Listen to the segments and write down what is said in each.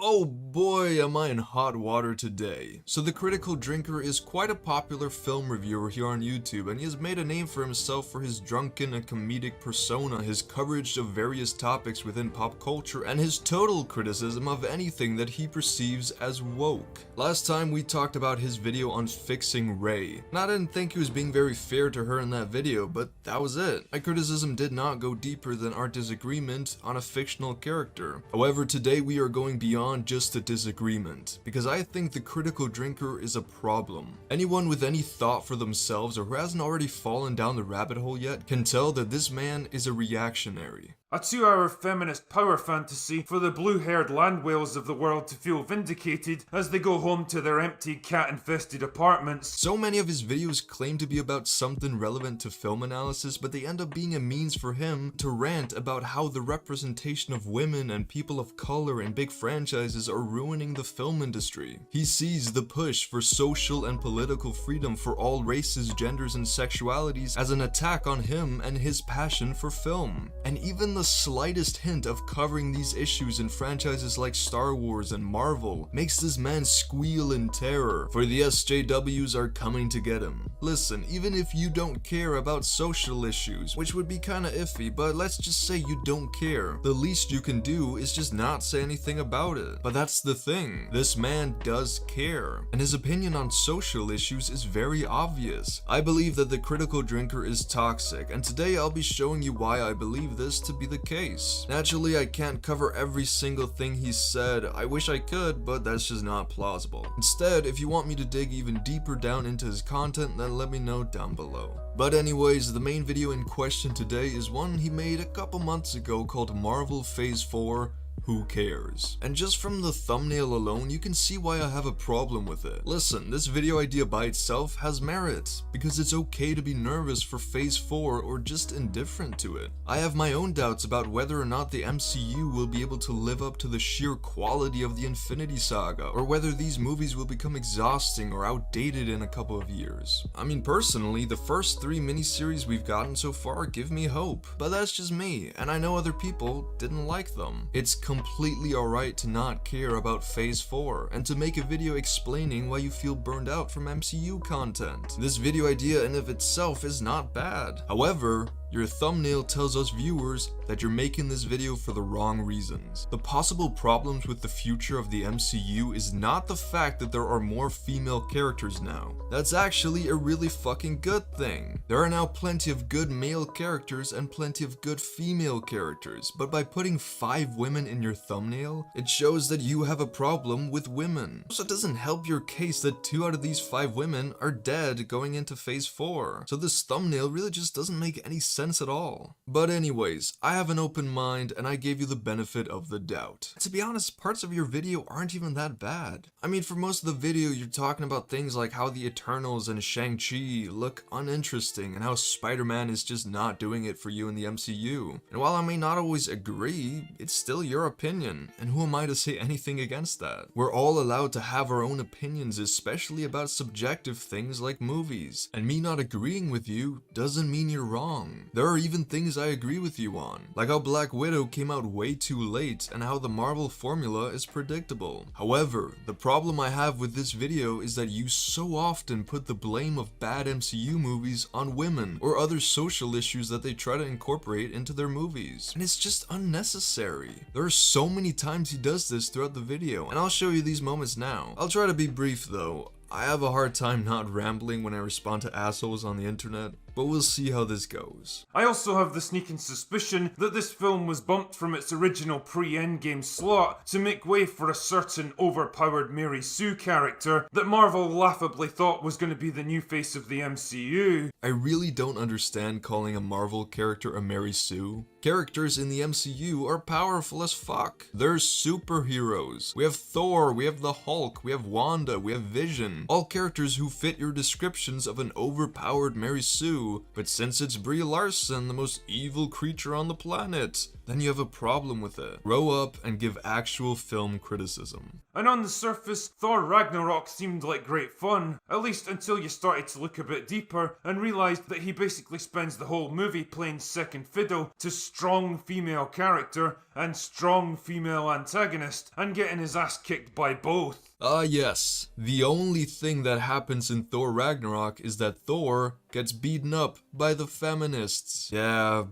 Oh boy, am I in hot water today. So The Critical Drinker is quite a popular film reviewer here on YouTube, and he has made a name for himself for his drunken and comedic persona, his coverage of various topics within pop culture, and his total criticism of anything that he perceives as woke. Last time we talked about his video on fixing Rey, and I didn't think he was being very fair to her in that video, but that was it. My criticism did not go deeper than our disagreement on a fictional character. However, today we are going beyond just a disagreement, because I think The Critical Drinker is a problem. Anyone with any thought for themselves or who hasn't already fallen down the rabbit hole yet can tell that this man is a reactionary. A 2-hour feminist power fantasy for the blue-haired land whales of the world to feel vindicated as they go home to their empty cat-infested apartments. So many of his videos claim to be about something relevant to film analysis, but they end up being a means for him to rant about how the representation of women and people of color in big franchises are ruining the film industry. He sees the push for social and political freedom for all races, genders, and sexualities as an attack on him and his passion for film. And even the slightest hint of covering these issues in franchises like Star Wars and Marvel makes this man squeal in terror, for the SJWs are coming to get him. Listen, even if you don't care about social issues, which would be kinda iffy, but let's just say you don't care, the least you can do is just not say anything about it. But that's the thing, this man does care, and his opinion on social issues is very obvious. I believe that The Critical Drinker is toxic, and today I'll be showing you why I believe this to be the case. Naturally, I can't cover every single thing he said. I wish I could, but that's just not plausible. Instead, if you want me to dig even deeper down into his content, then let me know down below. But anyways, the main video in question today is one he made a couple months ago called Marvel Phase 4. Who cares? And just from the thumbnail alone, you can see why I have a problem with it. Listen, this video idea by itself has merit, because it's okay to be nervous for Phase 4 or just indifferent to it. I have my own doubts about whether or not the MCU will be able to live up to the sheer quality of the Infinity Saga, or whether these movies will become exhausting or outdated in a couple of years. I mean, personally, the first 3 miniseries we've gotten so far give me hope, but that's just me, and I know other people didn't like them. It's completely alright to not care about Phase 4, and to make a video explaining why you feel burned out from MCU content. This video idea in of itself is not bad. However, your thumbnail tells us viewers that you're making this video for the wrong reasons. The possible problems with the future of the MCU is not the fact that there are more female characters now. That's actually a really fucking good thing. There are now plenty of good male characters and plenty of good female characters, but by putting 5 women in your thumbnail, it shows that you have a problem with women. So it doesn't help your case that 2 out of these 5 women are dead going into Phase 4. So this thumbnail really just doesn't make any sense at all. But anyways, I have an open mind and I gave you the benefit of the doubt. To be honest, parts of your video aren't even that bad. I mean, for most of the video you're talking about things like how the Eternals and Shang-Chi look uninteresting and how Spider-Man is just not doing it for you in the MCU. And while I may not always agree, it's still your opinion, and who am I to say anything against that? We're all allowed to have our own opinions, especially about subjective things like movies, and me not agreeing with you doesn't mean you're wrong. There are even things I agree with you on, like how Black Widow came out way too late and how the Marvel formula is predictable. However, the problem I have with this video is that you so often put the blame of bad MCU movies on women or other social issues that they try to incorporate into their movies, and it's just unnecessary. There are so many times he does this throughout the video, and I'll show you these moments now. I'll try to be brief though. I have a hard time not rambling when I respond to assholes on the internet, but we'll see how this goes. I also have the sneaking suspicion that this film was bumped from its original pre-Endgame slot to make way for a certain overpowered Mary Sue character that Marvel laughably thought was going to be the new face of the MCU. I really don't understand calling a Marvel character a Mary Sue. Characters in the MCU are powerful as fuck. They're superheroes. We have Thor, we have the Hulk, we have Wanda, we have Vision. women, all characters who fit your descriptions of an overpowered Mary Sue, but since it's Brie Larson, the most evil creature on the planet, then you have a problem with it. Grow up and give actual film criticism. And on the surface, Thor Ragnarok seemed like great fun, at least until you started to look a bit deeper and realised that he basically spends the whole movie playing second fiddle to strong female character and strong female antagonist, and getting his ass kicked by both. Yes. The only thing that happens in Thor Ragnarok is that Thor gets beaten up by the feminists. Yeah,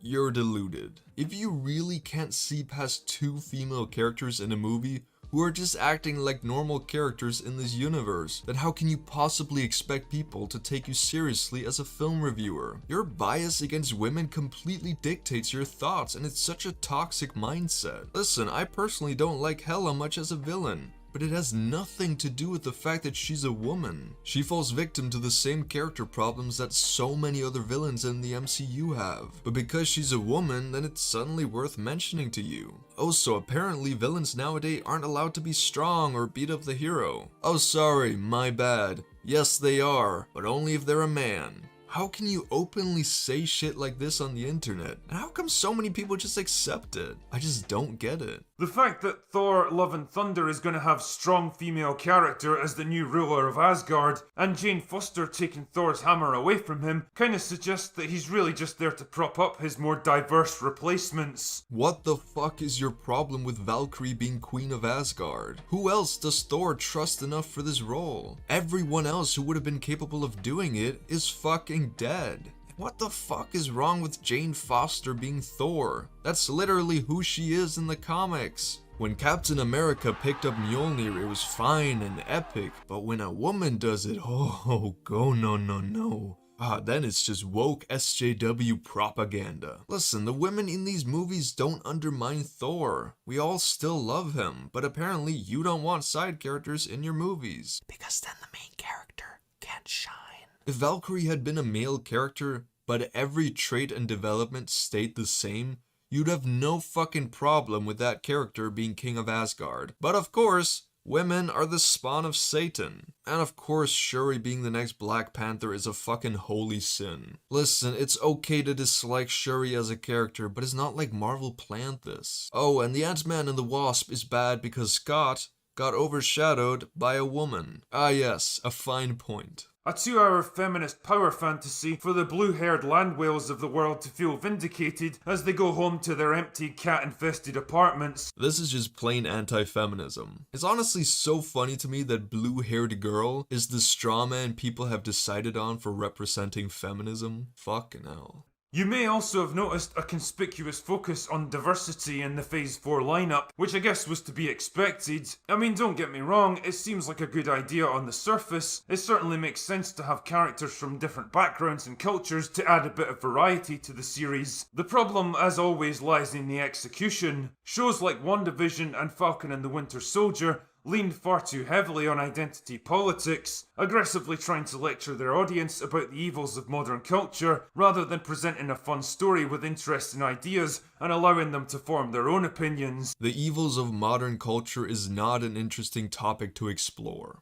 you're deluded. If you really can't see past two female characters in a movie who are just acting like normal characters in this universe, then how can you possibly expect people to take you seriously as a film reviewer? Your bias against women completely dictates your thoughts, and it's such a toxic mindset. Listen, I personally don't like Hela much as a villain, but it has nothing to do with the fact that she's a woman. She falls victim to the same character problems that so many other villains in the MCU have. But because she's a woman, then it's suddenly worth mentioning to you. Also, apparently villains nowadays aren't allowed to be strong or beat up the hero. Oh sorry, my bad. Yes they are, but only if they're a man. How can you openly say shit like this on the internet? And how come so many people just accept it? I just don't get it. The fact that Thor Love and Thunder is going to have strong female character as the new ruler of Asgard, and Jane Foster taking Thor's hammer away from him, kind of suggests that he's really just there to prop up his more diverse replacements. What the fuck is your problem with Valkyrie being Queen of Asgard? Who else does Thor trust enough for this role? Everyone else who would have been capable of doing it is fucking dead. What the fuck is wrong with Jane Foster being Thor? That's literally who she is in the comics. When Captain America picked up Mjolnir, it was fine and epic, but when a woman does it, oh, no. Then it's just woke SJW propaganda. Listen, the women in these movies don't undermine Thor. We all still love him, but apparently you don't want side characters in your movies. Because then the main character can't shine. If Valkyrie had been a male character, but every trait and development stayed the same, you'd have no fucking problem with that character being King of Asgard. But of course, women are the spawn of Satan. And of course, Shuri being the next Black Panther is a fucking holy sin. Listen, it's okay to dislike Shuri as a character, but it's not like Marvel planned this. Oh, and the Ant-Man and the Wasp is bad because Scott got overshadowed by a woman. Ah yes, a fine point. A 2-hour feminist power fantasy for the blue-haired land whales of the world to feel vindicated as they go home to their empty cat-infested apartments. This is just plain anti-feminism. It's honestly so funny to me that blue-haired girl is the straw man people have decided on for representing feminism. Fucking hell. You may also have noticed a conspicuous focus on diversity in the Phase 4 lineup, which I guess was to be expected. I mean, don't get me wrong, it seems like a good idea on the surface. It certainly makes sense to have characters from different backgrounds and cultures to add a bit of variety to the series. The problem, as always, lies in the execution. Shows like WandaVision and Falcon and the Winter Soldier leaned far too heavily on identity politics, aggressively trying to lecture their audience about the evils of modern culture, rather than presenting a fun story with interesting ideas and allowing them to form their own opinions. The evils of modern culture is not an interesting topic to explore.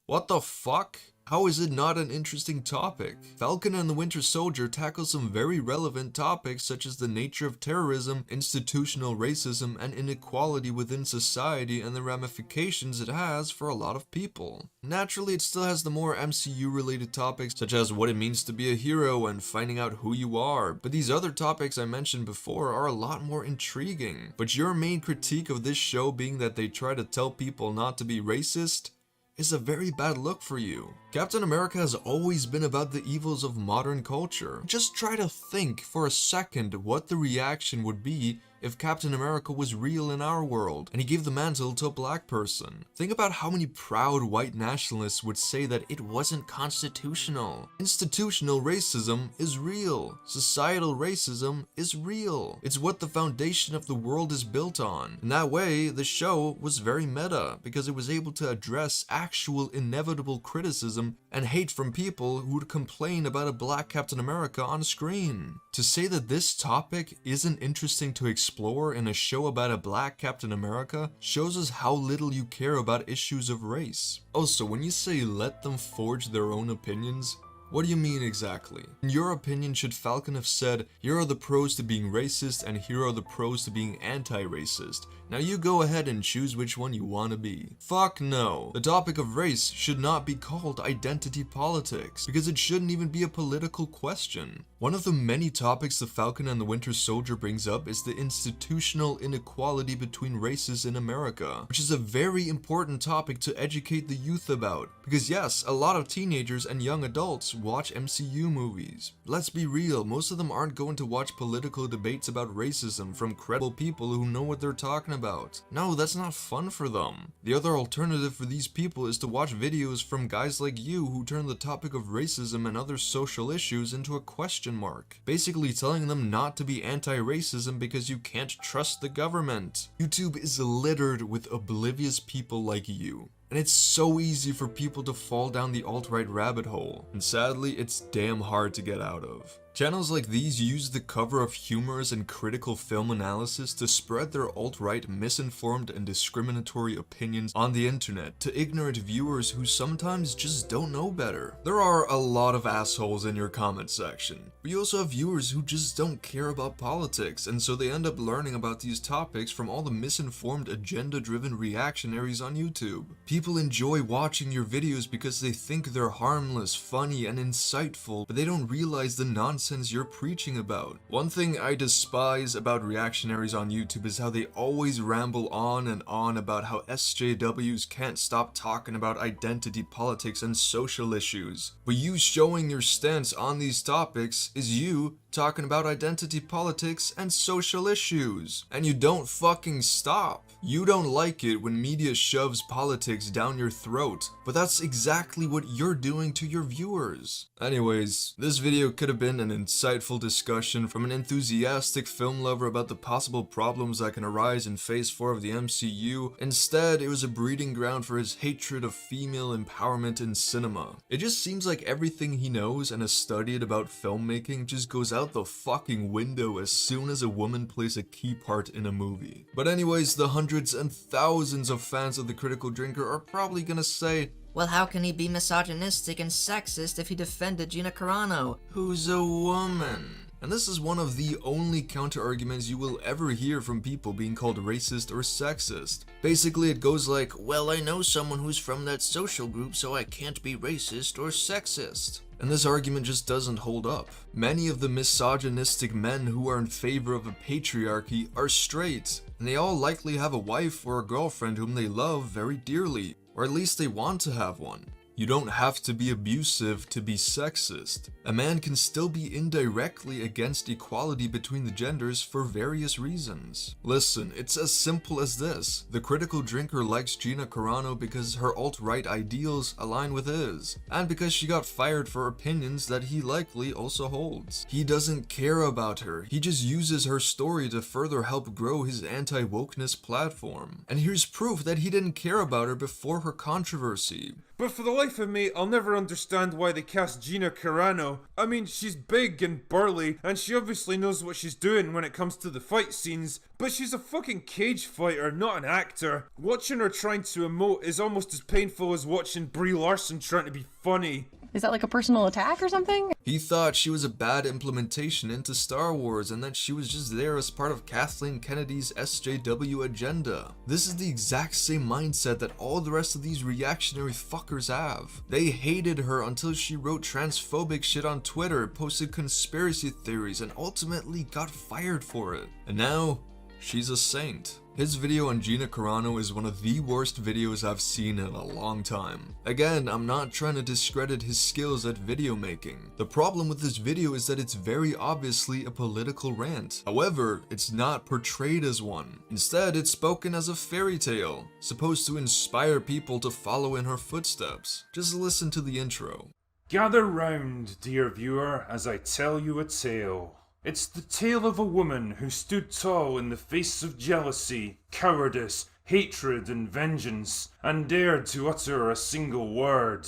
What the fuck? How is it not an interesting topic? Falcon and the Winter Soldier tackles some very relevant topics such as the nature of terrorism, institutional racism, and inequality within society and the ramifications it has for a lot of people. Naturally, it still has the more MCU-related topics such as what it means to be a hero and finding out who you are, but these other topics I mentioned before are a lot more intriguing. But your main critique of this show being that they try to tell people not to be racist is a very bad look for you. Captain America has always been about the evils of modern culture. Just try to think for a second what the reaction would be if Captain America was real in our world and he gave the mantle to a black person. Think about how many proud white nationalists would say that it wasn't constitutional. Institutional racism is real. Societal racism is real. It's what the foundation of the world is built on. In that way, the show was very meta because it was able to address actual inevitable criticism and hate from people who would complain about a black Captain America on screen. To say that this topic isn't interesting to explore explore in a show about a black Captain America shows us how little you care about issues of race. Also, when you say let them forge their own opinions, what do you mean exactly? In your opinion, should Falcon have said, here are the pros to being racist and here are the pros to being anti-racist? Now you go ahead and choose which one you want to be. Fuck no. The topic of race should not be called identity politics, because it shouldn't even be a political question. One of the many topics the Falcon and the Winter Soldier brings up is the institutional inequality between races in America, which is a very important topic to educate the youth about. Because yes, a lot of teenagers and young adults watch MCU movies. Let's be real, most of them aren't going to watch political debates about racism from credible people who know what they're talking about. No, that's not fun for them. The other alternative for these people is to watch videos from guys like you who turn the topic of racism and other social issues into a question mark, basically telling them not to be anti-racism because you can't trust the government. YouTube is littered with oblivious people like you. And it's so easy for people to fall down the alt-right rabbit hole, and sadly, it's damn hard to get out of. Channels like these use the cover of humorous and critical film analysis to spread their alt-right misinformed and discriminatory opinions on the internet to ignorant viewers who sometimes just don't know better. There are a lot of assholes in your comment section, but you also have viewers who just don't care about politics, and so they end up learning about these topics from all the misinformed agenda-driven reactionaries on YouTube. People enjoy watching your videos because they think they're harmless, funny, and insightful, but they don't realize the nonsense you're preaching about. One thing I despise about reactionaries on YouTube is how they always ramble on and on about how SJWs can't stop talking about identity politics and social issues. But you showing your stance on these topics is you talking about identity politics and social issues. And you don't fucking stop. You don't like it when media shoves politics down your throat, but that's exactly what you're doing to your viewers. Anyways, this video could have been an insightful discussion from an enthusiastic film lover about the possible problems that can arise in Phase 4 of the MCU. Instead, it was a breeding ground for his hatred of female empowerment in cinema. It just seems like everything he knows and has studied about filmmaking just goes out the fucking window as soon as a woman plays a key part in a movie. But anyways, the hundreds and thousands of fans of The Critical Drinker are probably gonna say, well, how can he be misogynistic and sexist if he defended Gina Carano? who's a woman? And this is one of the only counter-arguments you will ever hear from people being called racist or sexist. Basically, it goes like, well, I know someone who's from that social group, so I can't be racist or sexist. And this argument just doesn't hold up. Many of the misogynistic men who are in favor of a patriarchy are straight, and they all likely have a wife or a girlfriend whom they love very dearly, or at least they want to have one. You don't have to be abusive to be sexist. A man can still be indirectly against equality between the genders for various reasons. Listen, it's as simple as this. The Critical Drinker likes Gina Carano because her alt-right ideals align with his, and because she got fired for opinions that he likely also holds. He doesn't care about her, he just uses her story to further help grow his anti-wokeness platform. And here's proof that he didn't care about her before her controversy. But for the life of me, I'll never understand why they cast Gina Carano. I mean, she's big and burly, and she obviously knows what she's doing when it comes to the fight scenes, but she's a fucking cage fighter, not an actor. Watching her trying to emote is almost as painful as watching Brie Larson trying to be funny. Is that like a personal attack or something? He thought she was a bad implementation into Star Wars and that she was just there as part of Kathleen Kennedy's SJW agenda. This is the exact same mindset that all the rest of these reactionary fuckers have. They hated her until she wrote transphobic shit on Twitter, posted conspiracy theories, and ultimately got fired for it. And now, she's a saint. His video on Gina Carano is one of the worst videos I've seen in a long time. Again, I'm not trying to discredit his skills at video making. The problem with this video is that it's very obviously a political rant. However, it's not portrayed as one. Instead, it's spoken as a fairy tale, supposed to inspire people to follow in her footsteps. Just listen to the intro. Gather round, dear viewer, as I tell you a tale. It's the tale of a woman who stood tall in the face of jealousy, cowardice, hatred, and vengeance, and dared to utter a single word.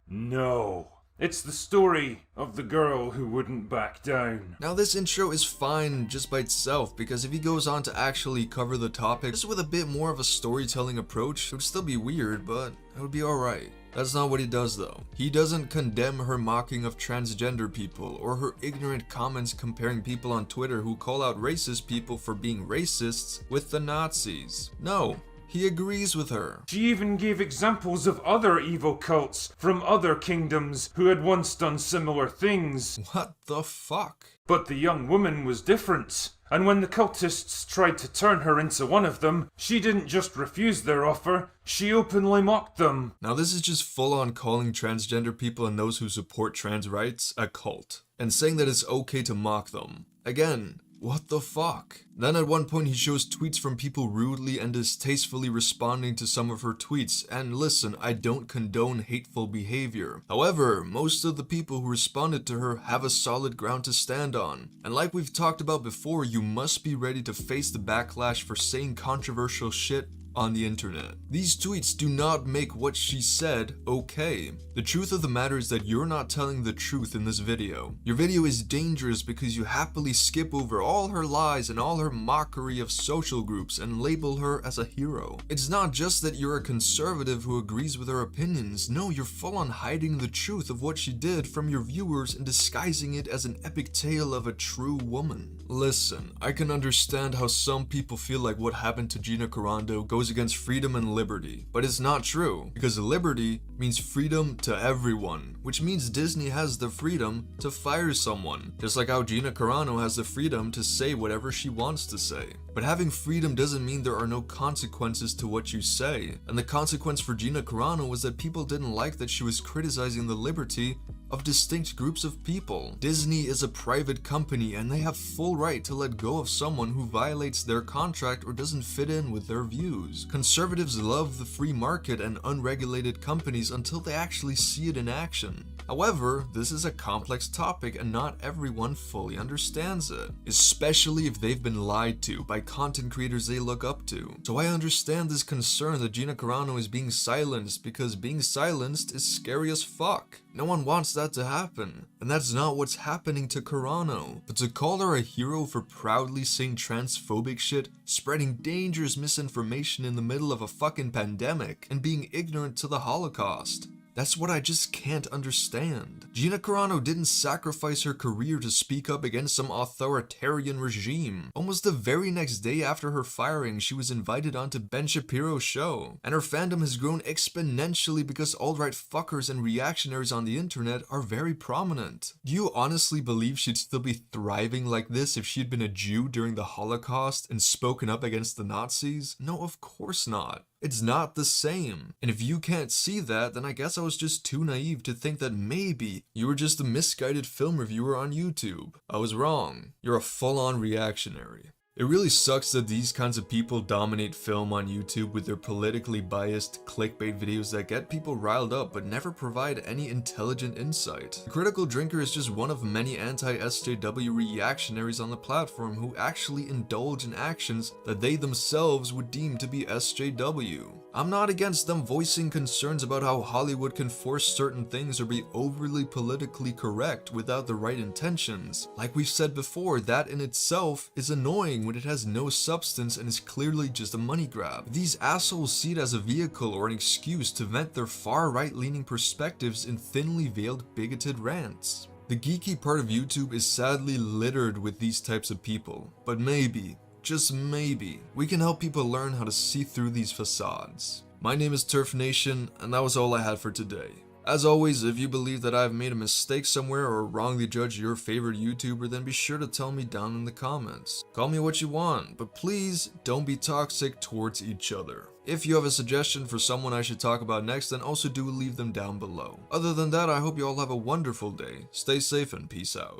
No. It's the story of the girl who wouldn't back down. Now this intro is fine just by itself, because if he goes on to actually cover the topic just with a bit more of a storytelling approach, it would still be weird, but it would be alright. That's not what he does though. He doesn't condemn her mocking of transgender people, or her ignorant comments comparing people on Twitter who call out racist people for being racists with the Nazis. No. He agrees with her. She even gave examples of other evil cults from other kingdoms who had once done similar things. What the fuck? But the young woman was different. And when the cultists tried to turn her into one of them, she didn't just refuse their offer, she openly mocked them. Now this is just full on calling transgender people and those who support trans rights a cult, and saying that it's okay to mock them. Again, what the fuck? Then at one point he shows tweets from people rudely and distastefully responding to some of her tweets, and listen, I don't condone hateful behavior. However, most of the people who responded to her have a solid ground to stand on. And like we've talked about before, you must be ready to face the backlash for saying controversial shit on the internet. These tweets do not make what she said okay. The truth of the matter is that you're not telling the truth in this video. Your video is dangerous because you happily skip over all her lies and all her mockery of social groups and label her as a hero. It's not just that you're a conservative who agrees with her opinions. No, you're full on hiding the truth of what she did from your viewers and disguising it as an epic tale of a true woman. Listen, I can understand how some people feel like what happened to Gina Carano goes against freedom and liberty, but it's not true, because liberty means freedom to everyone, which means Disney has the freedom to fire someone, just like how Gina Carano has the freedom to say whatever she wants to say. But having freedom doesn't mean there are no consequences to what you say, and the consequence for Gina Carano was that people didn't like that she was criticizing the liberty of distinct groups of people. Disney is a private company and they have full right to let go of someone who violates their contract or doesn't fit in with their views. Conservatives love the free market and unregulated companies until they actually see it in action. However, this is a complex topic and not everyone fully understands it, especially if they've been lied to by content creators they look up to. So I understand this concern that Gina Carano is being silenced, because being silenced is scary as fuck. No one wants that to happen, and that's not what's happening to Carano. But to call her a hero for proudly saying transphobic shit, spreading dangerous misinformation in the middle of a fucking pandemic, and being ignorant to the Holocaust, that's what I just can't understand. Gina Carano didn't sacrifice her career to speak up against some authoritarian regime. Almost the very next day after her firing, she was invited onto Ben Shapiro's show. And her fandom has grown exponentially because alt-right fuckers and reactionaries on the internet are very prominent. Do you honestly believe she'd still be thriving like this if she'd been a Jew during the Holocaust and spoken up against the Nazis? No, of course not. It's not the same. And if you can't see that, then I guess I was just too naive to think that maybe you were just a misguided film reviewer on YouTube. I was wrong. You're a full-on reactionary. It really sucks that these kinds of people dominate film on YouTube with their politically biased clickbait videos that get people riled up but never provide any intelligent insight. The Critical Drinker is just one of many anti-SJW reactionaries on the platform who actually indulge in actions that they themselves would deem to be SJW. I'm not against them voicing concerns about how Hollywood can force certain things or be overly politically correct without the right intentions. Like we've said before, that in itself is annoying when it has no substance and is clearly just a money grab. These assholes see it as a vehicle or an excuse to vent their far right-leaning perspectives in thinly veiled bigoted rants. The geeky part of YouTube is sadly littered with these types of people, but maybe, just maybe, we can help people learn how to see through these facades. My name is Turf Nation, and that was all I had for today. As always, if you believe that I've made a mistake somewhere or wrongly judged your favorite YouTuber, then be sure to tell me down in the comments. Call me what you want, but please don't be toxic towards each other. If you have a suggestion for someone I should talk about next, then also do leave them down below. Other than that, I hope you all have a wonderful day. Stay safe and peace out.